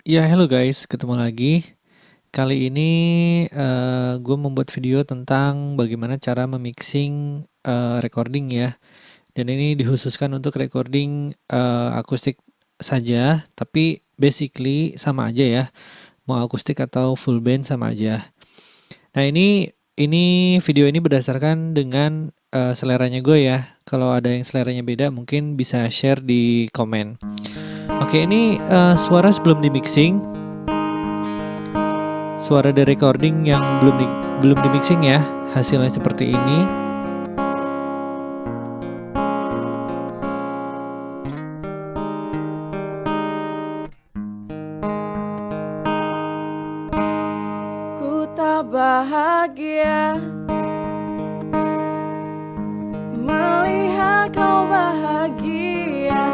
Ya, hello guys, ketemu lagi. Kali ini gue membuat video tentang bagaimana cara memixing recording ya. Dan ini dikhususkan untuk recording akustik saja, tapi basically sama aja ya. Mau akustik atau full band sama aja. Nah ini video ini berdasarkan dengan seleranya gue ya. Kalau ada yang seleranya beda, mungkin bisa share di komen. Oke, ini suara sebelum di mixing. Suara dari recording yang belum di mixing ya, hasilnya seperti ini. Ku tak bahagia melihat kau bahagia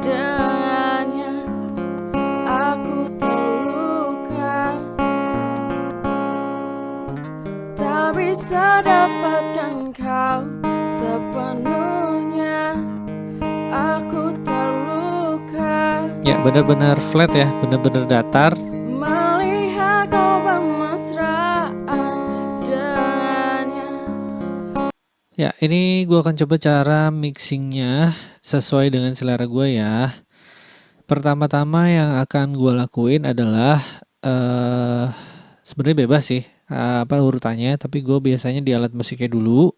dengannya. Aku terluka, tak bisa dapatkan kau sepenuhnya. Aku terluka. Ya, benar-benar flat ya, benar-benar datar. Melihat kau bermesraan dengannya. Ya, ini gue akan coba cara mixingnya sesuai dengan selera gue ya. Pertama-tama yang akan gue lakuin adalah sebenarnya bebas sih apa urutannya, tapi gue biasanya di alat musiknya dulu.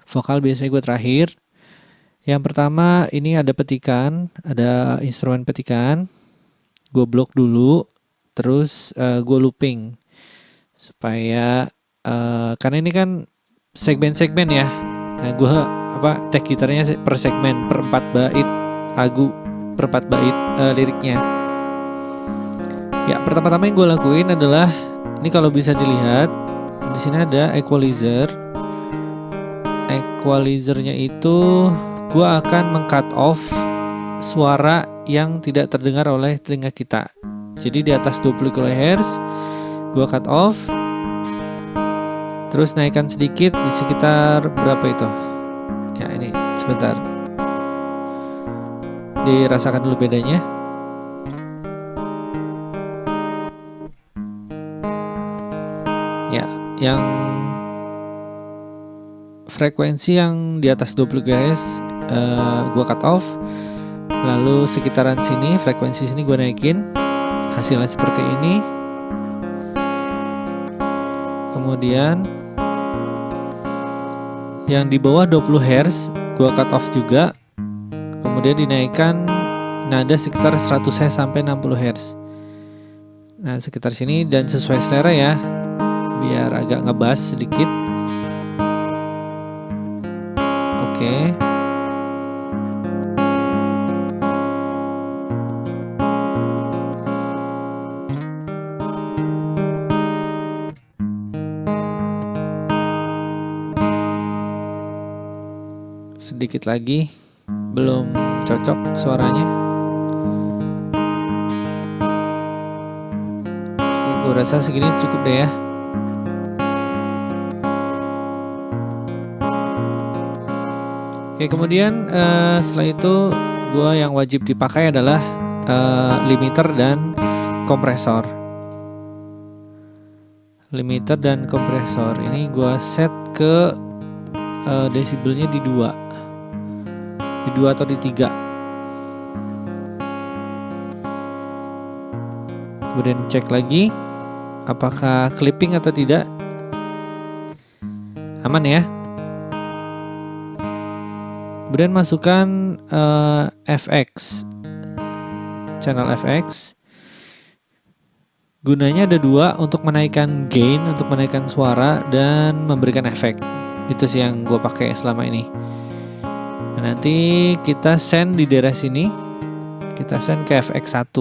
Vokal biasanya gue terakhir. Yang pertama ini ada petikan, ada instrumen petikan. Gue blok dulu, terus gue looping supaya karena ini kan segmen-segmen ya. Nah gue tag gitarnya per segmen, per 4 bait lagu, per 4 bait liriknya. Ya pertama-tama yang gue lakuin adalah ini, kalau bisa dilihat di sini ada equalizer. Equalizernya itu gue akan meng-cut off suara yang tidak terdengar oleh telinga kita. Jadi di atas 20 kHz gue cut off, terus naikkan sedikit di sekitar berapa itu ya, ini sebentar dirasakan dulu bedanya. Ya, yang frekuensi yang di atas 20 kHz gue cut off. Lalu sekitaran sini, frekuensi sini gue naikin. Hasilnya seperti ini. Kemudian yang di bawah 20 Hz gue cut off juga. Kemudian dinaikkan nada sekitar 100 Hz sampai 60 Hz. Nah sekitar sini, dan sesuai selera ya, biar agak ngebass sedikit. Oke. Sedikit lagi, belum cocok suaranya. Gue rasa segini cukup deh ya. Oke, kemudian setelah itu gue yang wajib dipakai adalah limiter dan kompresor. Limiter dan kompresor ini gue set ke desibelnya di 2 atau di 3. Kemudian cek lagi apakah clipping atau tidak. Aman ya. Kemudian masukkan FX, channel FX. Gunanya ada 2, untuk menaikkan gain, untuk menaikkan suara, dan memberikan efek. Itu sih yang gue pakai selama ini. Nah, nanti kita send di daerah sini, kita send ke FX1.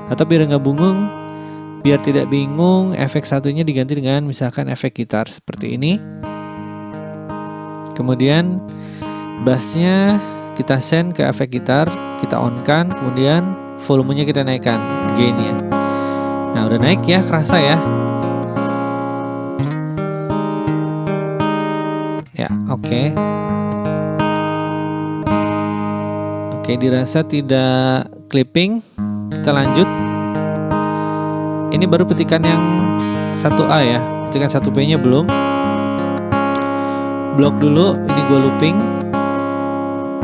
Atau biar tidak bingung, efek satunya diganti dengan misalkan efek gitar seperti ini. Kemudian bassnya kita send ke efek gitar, kita on kan, kemudian volumenya kita naikkan, gainnya. Nah udah naik ya, kerasa ya. Ya oke. Oke, dirasa tidak clipping. Kita lanjut. ini baru petikan yang 1A ya. Petikan 1B nya belum. Blok dulu, ini gue looping.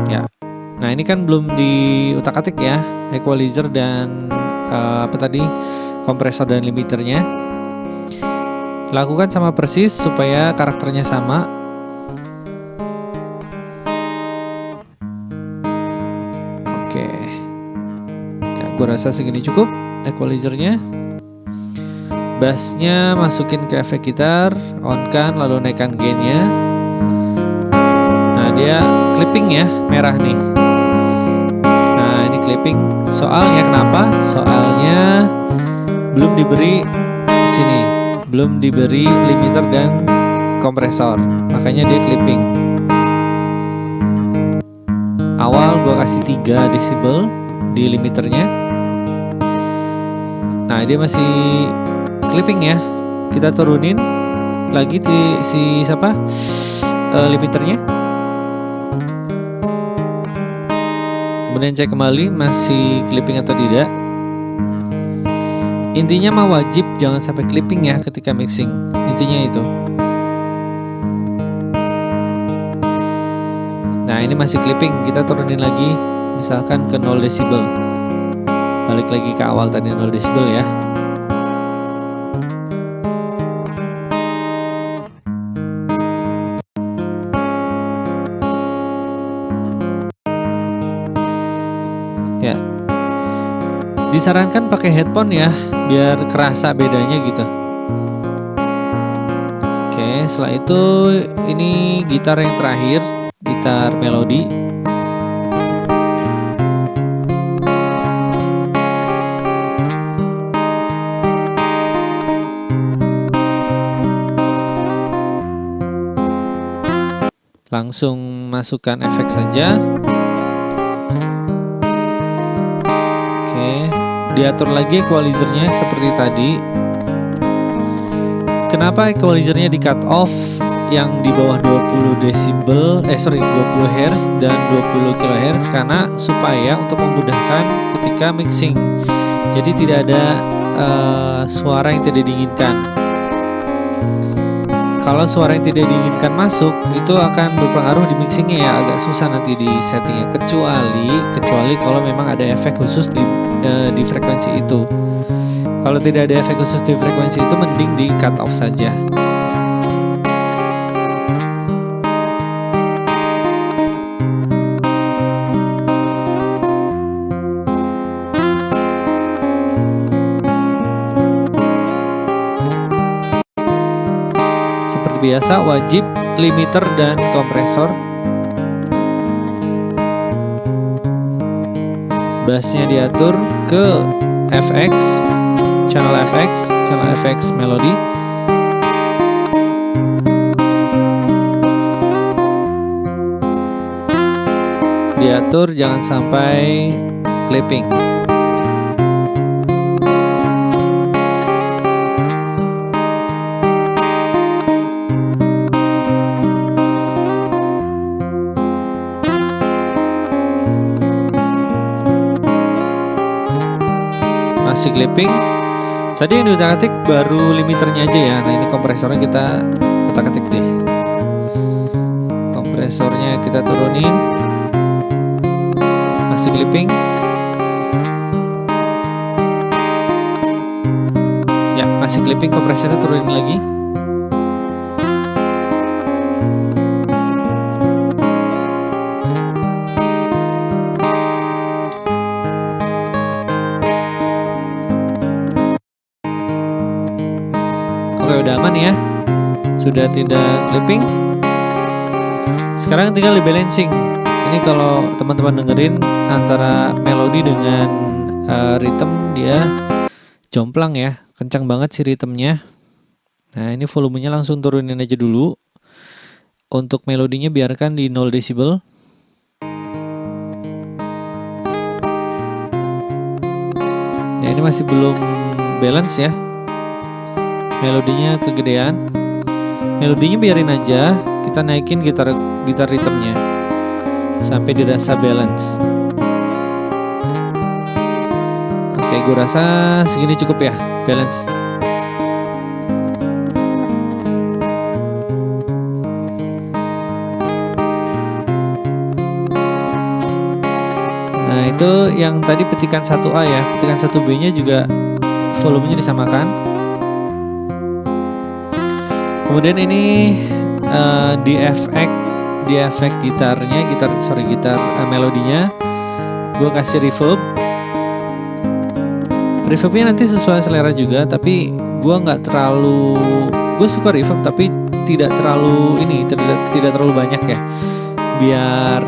Ya. Nah, ini kan belum diutak-atik ya, equalizer dan kompresor dan limiternya. Lakukan sama persis supaya karakternya sama. Oke. Ya, gue rasa segini cukup equalizernya. Bassnya masukin ke efek gitar, on kan, lalu naikkan gainnya. Nah, dia clipping ya, merah nih. Nah, ini clipping. Soalnya kenapa? Soalnya belum diberi sini, belum diberi limiter dan kompresor, makanya dia clipping. Awal gua kasih 3 desibel di limiternya. Nah, dia masih clipping ya. Kita turunin lagi limiternya. Kemudian cek kembali masih clipping atau tidak. Intinya mah wajib jangan sampai clipping ya ketika mixing. Intinya itu. Nah, ini masih clipping, kita turunin lagi misalkan ke 0 desibel. Balik lagi ke awal tadi 0 desibel ya. Ya. Disarankan pakai headphone ya, biar kerasa bedanya gitu. Oke, setelah itu ini gitar yang terakhir, gitar melodi. Langsung masukkan efek saja. Diatur lagi equalizernya seperti tadi. Kenapa equalizernya di cut off yang di bawah 20 desibel 20 Hz dan 20 kHz? Karena supaya untuk memudahkan ketika mixing, jadi tidak ada suara yang tidak diinginkan. Kalau suara yang tidak diinginkan masuk, itu akan berpengaruh di mixingnya ya, agak susah nanti di settingnya. Kecuali kalau memang ada efek khusus di frekuensi itu. Kalau tidak ada efek khusus di frekuensi itu, mending di cut off saja. Biasa wajib limiter dan kompresor. Bassnya diatur ke FX, channel FX melodi. Diatur jangan sampai clipping. Masih clipping. Tadi yang diutak-atik baru limiternya aja ya. Nah, ini kompresornya kita utak-atik deh. Kompresornya kita turunin. Masih clipping. Ya, masih clipping, kompresornya turunin lagi. Oke, udah aman ya, sudah tidak clipping. Sekarang tinggal di balancing. Ini kalau teman-teman dengerin antara melodi dengan rhythm, dia jomplang ya, kencang banget sih rhythmnya. Nah, ini volumenya langsung turunin aja dulu. Untuk melodinya biarkan di 0 desibel. Nah, ini masih belum balance ya. Melodinya kegedean. Melodinya biarin aja, kita naikin gitar ritmenya sampai dirasa balance. Oke, gue rasa segini cukup ya, balance. Nah, itu yang tadi petikan 1A ya. Petikan 1B-nya juga volumenya disamakan. Kemudian ini di efek gitarnya, gitar melodinya, gue kasih reverb. Reverbnya nanti sesuai selera juga, tapi gue nggak terlalu, gue suka reverb tapi tidak terlalu tidak terlalu banyak ya, biar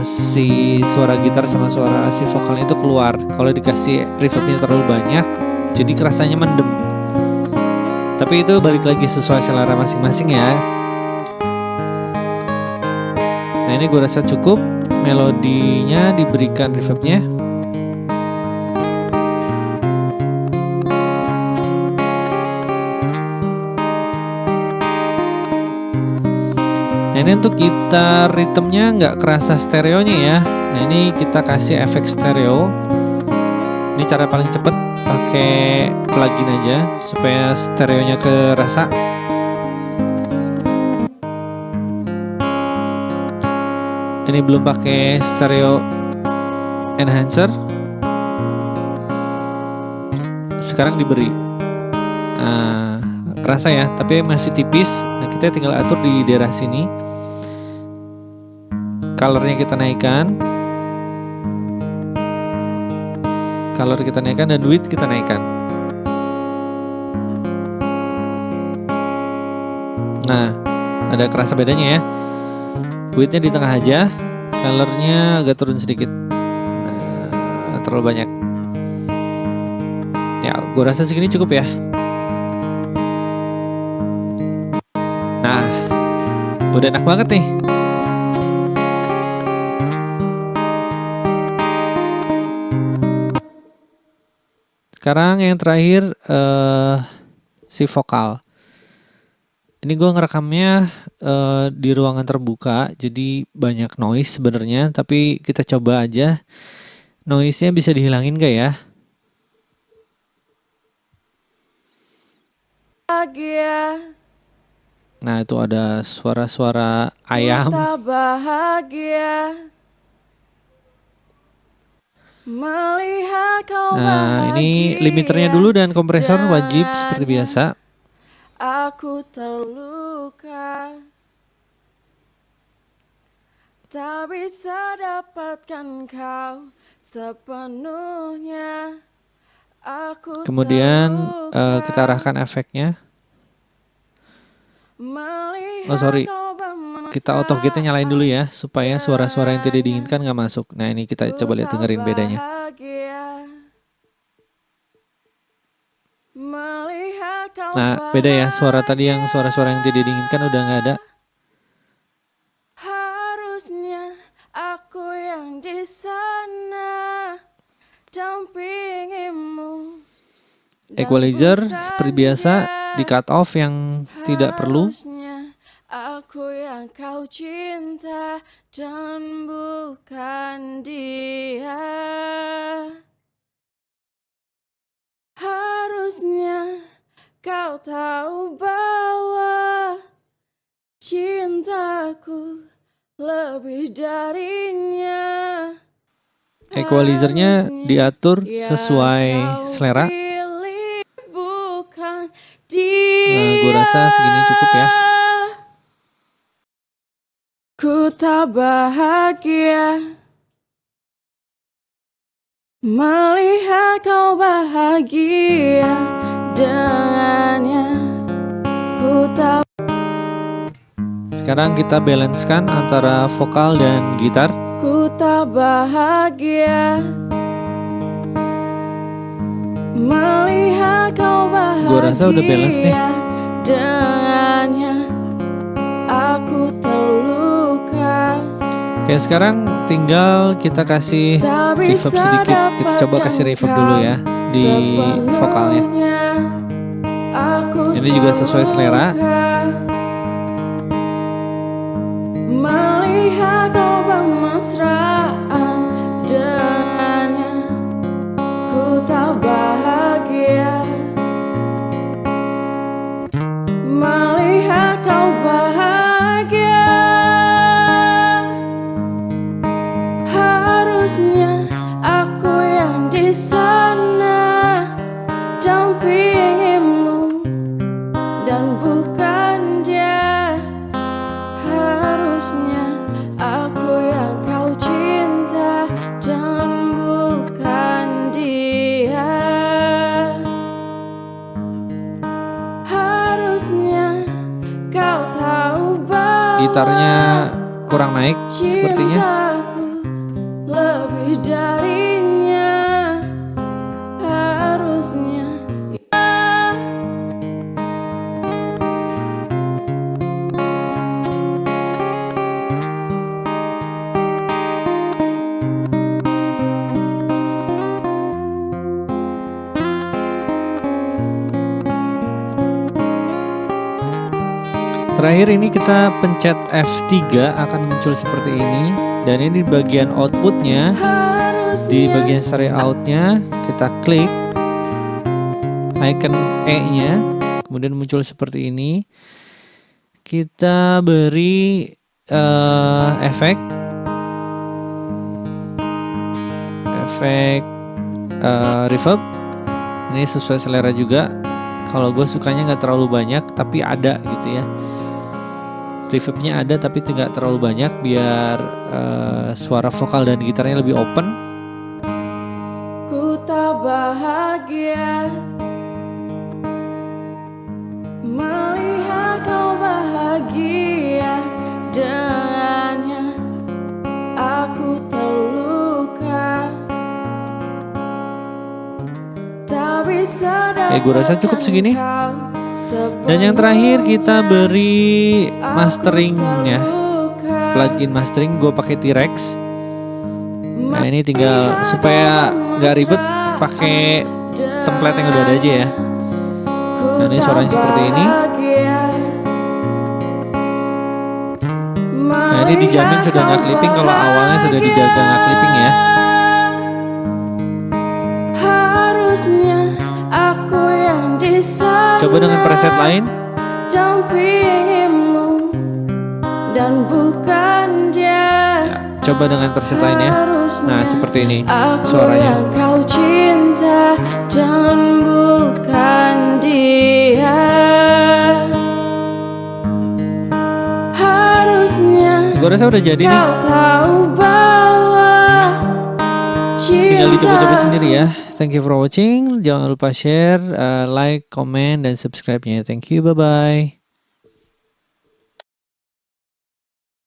si suara gitar sama suara si vokalnya itu keluar. Kalau dikasih reverbnya terlalu banyak, jadi kerasanya mendem. Tapi itu balik lagi sesuai selera masing-masing ya. Nah, ini gue rasa cukup. Melodinya diberikan reverbnya. Nah, ini untuk gitar ritmenya nggak kerasa stereonya ya. Nah, ini kita kasih efek stereo. Ini cara paling cepet, pakai plugin aja supaya stereonya kerasa. Ini belum pakai stereo enhancer. Sekarang diberi. Nah, kerasa ya, tapi masih tipis. Nah, kita tinggal atur di daerah sini. Colornya kita naikkan. Color kita naikkan dan width kita naikkan. Nah, ada kerasa bedanya ya. Widthnya di tengah aja, colornya agak turun sedikit. Nah, terlalu banyak. Ya, gue rasa segini cukup ya. Nah, udah enak banget nih. Sekarang yang terakhir si vokal. Ini gue ngerekamnya di ruangan terbuka, jadi banyak noise sebenarnya. Tapi kita coba aja, noise-nya bisa dihilangin gak ya? Bahagia, Nah, itu ada suara-suara ayam. ku tak bahagia melihat kau Nah, ini bahagia. limiternya dulu dan kompresor wajib seperti biasa. Aku terluka, tak bisa dapatkan kau sepenuhnya. Aku Kemudian terluka, kita arahkan efeknya. melihat Oh sorry, kau bermesraan. kita auto gate-nya nyalain dulu ya, supaya suara-suara yang tidak diinginkan nggak masuk. Nah, ini kita Ku coba lihat, tak dengerin bedanya. bahagia melihat kau Nah, beda ya, suara tadi yang suara-suara yang tidak diinginkan udah nggak ada. Harusnya aku yang di sana dampingimu. dan Equalizer bukan seperti biasa dia. di cut off yang tidak perlu. Harusnya aku yang kau cinta dan bukan dia. Harusnya kau tahu bahwa cintaku lebih darinya. Equalizernya diatur Yang sesuai kau selera. pilih bukan Nah, gue dia. rasa segini cukup ya. Ku tak bahagia melihat kau bahagia dengannya. Ku tak Sekarang kita balancekan antara vokal dan gitar. Ku tak bahagia melihat kau bahagia. Gua rasa udah balance nih. Dengannya aku terluka. Oke, sekarang tinggal kita kasih Tak reverb bisa sedikit. Kita coba kasih dapatkan reverb dulu ya di vokalnya. sepenuhnya. Aku Ini juga sesuai selera. terluka melihat kau bermesraan dengannya. Ku Harusnya aku yang di sana dampingimu dan bukan dia. Harusnya aku yang kau cinta dan bukan dia. Harusnya kau tahu bahwa Gitarnya kurang naik sepertinya. cintaku lebih darinya. Harusnya Terakhir ini kita pencet F3 akan muncul seperti ini. Dan ini di bagian outputnya, di bagian stereo outnya kita klik icon E-nya, kemudian muncul seperti ini. Kita beri efek reverb. Ini sesuai selera juga. Kalau gue sukanya nggak terlalu banyak, tapi ada gitu ya. Reverbnya ada tapi tidak terlalu banyak biar suara vokal dan gitarnya lebih open. ku tak bahagia melihat kau bahagia dengannya. Aku terluka, tak bisa Gue rasa cukup dapatkan segini. kau Dan yang terakhir kita sepenuhnya. beri Aku masteringnya, terluka, plugin mastering. Gue pakai T-Rex. Nah ini tinggal supaya nggak ribet pakai template yang udah ada aja ya. Nah ini suaranya seperti ini. Nah ini dijamin sudah nggak clipping kalau awalnya sudah dijaga nggak clipping ya. Harusnya aku yang di sana Coba dengan preset lain. dampingimu dan bukan dia. Coba dengan preset lain ya. Nah seperti ini Aku suaranya. yang kau cinta dan bukan dia. Harusnya Gue rasa udah jadi nih. kau tahu bahwa Tinggal dicoba-coba cinta sendiri ya. Thank you for watching. Jangan lupa share, like, comment, dan subscribe-nya. Thank you. Bye-bye.